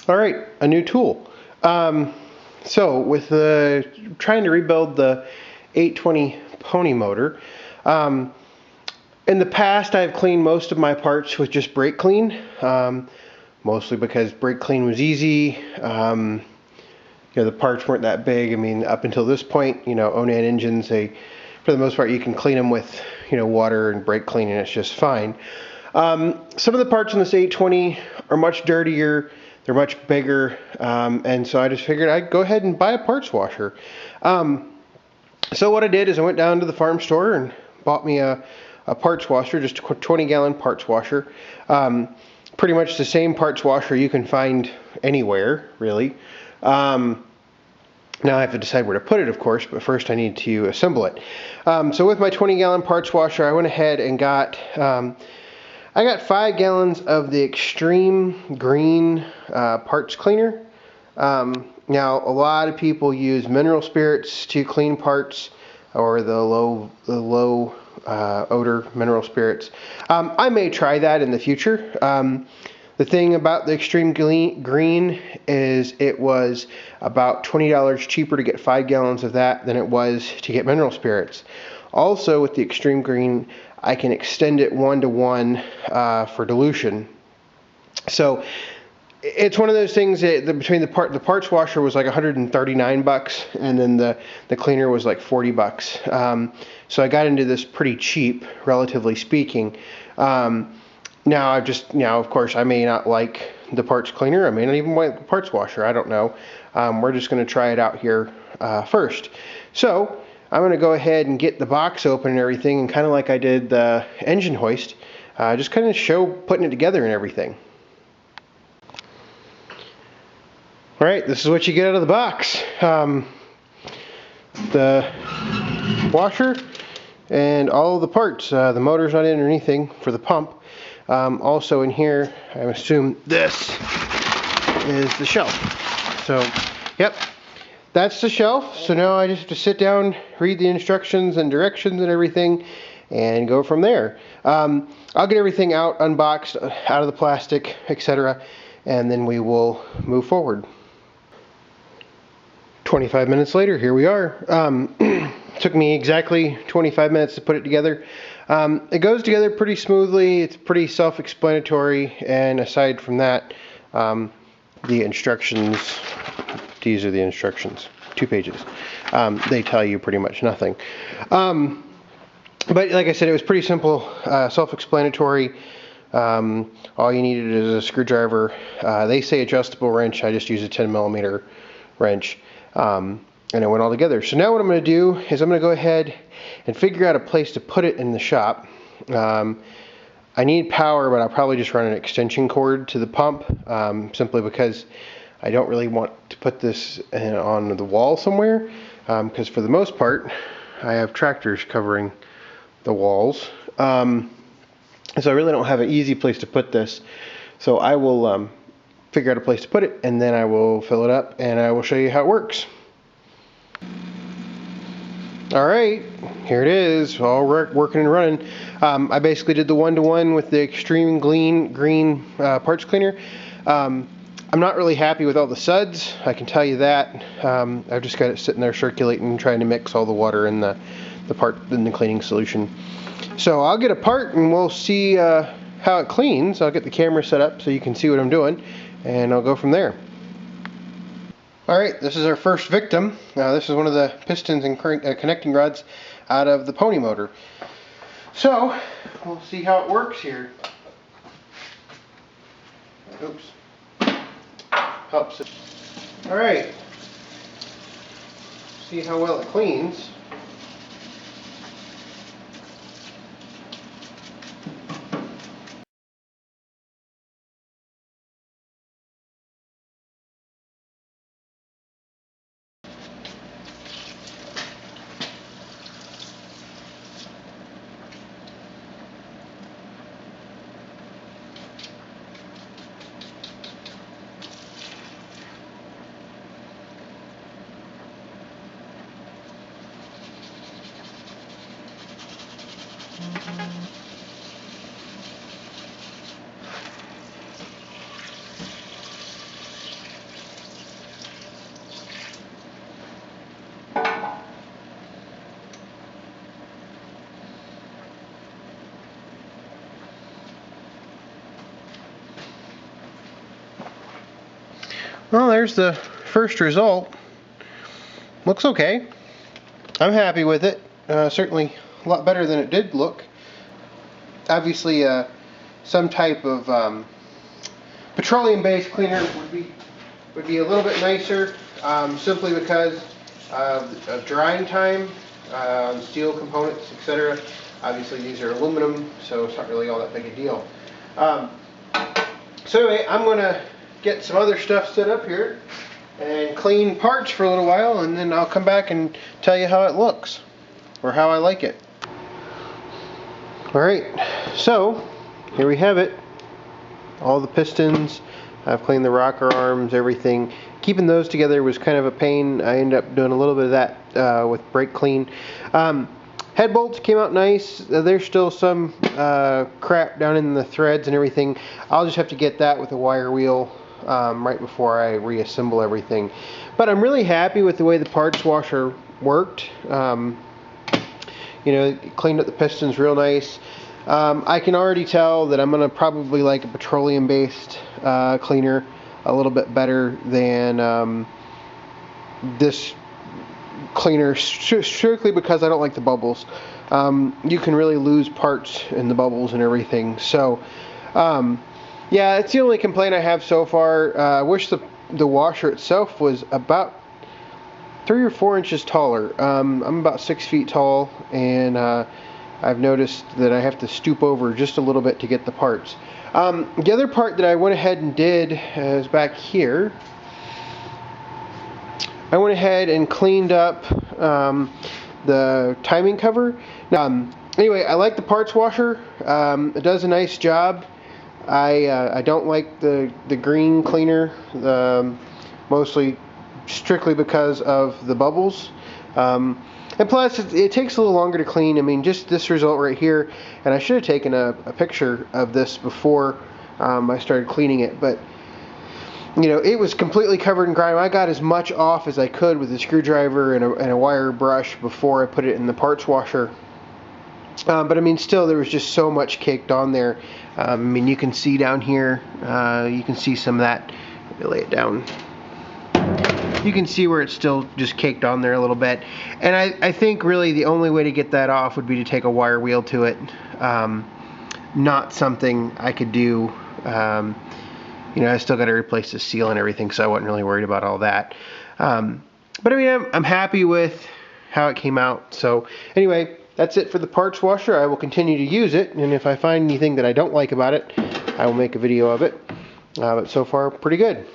All right, a new tool. So with trying to rebuild the 820 pony motor, in the past I've cleaned most of my parts with just brake clean, mostly because brake clean was easy. The parts weren't that big. I mean, up until this point, Onan engines, for the most part, you can clean them with, water and brake clean, and it's just fine. Some of the parts in this 820 are much dirtier. They're much bigger, and so I just figured I'd go ahead and buy a parts washer. So what I did is I went down to the farm store and bought me a parts washer, just a 20-gallon parts washer. Pretty much the same parts washer you can find anywhere, really. Now I have to decide where to put it, of course, but first I need to assemble it. So with my 20-gallon parts washer, I went ahead and got 5 gallons of the Extreme Green parts cleaner. Now a lot of people use mineral spirits to clean parts, or the low odor mineral spirits. I may try that in the future. The thing about the Extreme Green is it was about $20 cheaper to get 5 gallons of that than it was to get mineral spirits. Also, with the Extreme Green, I can extend it 1-to-1 for dilution. So it's one of those things that between the parts washer was like $139, and then the cleaner was like $40. So I got into this pretty cheap, relatively speaking. Now of course, I may not like the parts cleaner. I may not even like the parts washer. I don't know. We're just going to try it out here first. So I'm going to go ahead and get the box open and everything, and kind of like I did the engine hoist, just kind of show putting it together and everything. All right, this is what you get out of the box. The washer and all of the parts. The motor's not in or anything for the pump. Also in here, I assume this is the shelf. So, yep, that's the shelf. So now I just have to sit down, read the instructions and directions and everything, and go from there. I'll get everything out, unboxed, out of the plastic, etc., and then we will move forward. 25 minutes later, here we are. Took me exactly 25 minutes to put it together. It goes together pretty smoothly. It's pretty self-explanatory, and aside from that, the instructions, these are the instructions, 2 pages. They tell you pretty much nothing. But like I said, it was pretty simple, self-explanatory. All you needed is a screwdriver. They say adjustable wrench. I just use a 10mm wrench. And it went all together. So now what I'm going to do is I'm going to go ahead and figure out a place to put it in the shop. I need power, but I'll probably just run an extension cord to the pump, simply because I don't really want to put this on the wall somewhere, because for the most part I have tractors covering the walls. So I really don't have an easy place to put this. So I will figure out a place to put it, and then I will fill it up and I will show you how it works. Alright, here it is, all working and running. I basically did the 1-to-1 with the Extreme Green parts cleaner. I'm not really happy with all the suds, I can tell you that. I've just got it sitting there circulating, trying to mix all the water in the cleaning solution. So I'll get a part and we'll see how it cleans. I'll get the camera set up so you can see what I'm doing, and I'll go from there. Alright, this is our first victim. This is one of the pistons and connecting rods out of the pony motor. So, we'll see how it works here. Oops. Helps it. Alright. See how well it cleans. Well, there's the first result. Looks okay. I'm happy with it. Certainly a lot better than it did look. Obviously, some type of petroleum-based cleaner would be a little bit nicer, simply because of drying time, steel components, etc. Obviously, these are aluminum, so it's not really all that big a deal. So anyway, I'm going to get some other stuff set up here and clean parts for a little while, and then I'll come back and tell you how it looks, or how I like it. Alright, so here we have it. All the pistons. I've cleaned the rocker arms, everything. Keeping those together was kind of a pain. I ended up doing a little bit of that with brake clean. Head bolts came out nice. There's still some crap down in the threads and everything. I'll just have to get that with a wire wheel right before I reassemble everything. But I'm really happy with the way the parts washer worked. You know, it cleaned up the pistons real nice. I can already tell that I'm going to probably like a petroleum-based cleaner a little bit better than this cleaner, strictly because I don't like the bubbles. You can really lose parts in the bubbles and everything. So, yeah, it's the only complaint I have so far. I wish the washer itself was about 3 or 4 inches taller. I'm about 6 feet tall, and I've noticed that I have to stoop over just a little bit to get the parts. The other part that I went ahead and did is back here. I went ahead and cleaned up the timing cover. Now, anyway, I like the parts washer. It does a nice job. I don't like the green cleaner, mostly strictly because of the bubbles. And plus, it takes a little longer to clean. I mean, just this result right here, and I should have taken a picture of this before I started cleaning it, but you know, it was completely covered in grime. I got as much off as I could with a screwdriver and a wire brush before I put it in the parts washer. But I mean, still, there was just so much caked on there. I mean, you can see down here, you can see some of that. Let me lay it down. You can see where it's still just caked on there a little bit. And I think really the only way to get that off would be to take a wire wheel to it. Not something I could do. You know, I still got to replace the seal and everything, so I wasn't really worried about all that. But I mean, I'm happy with how it came out. So anyway, that's it for the parts washer. I will continue to use it, and if I find anything that I don't like about it, I will make a video of it. But so far, pretty good.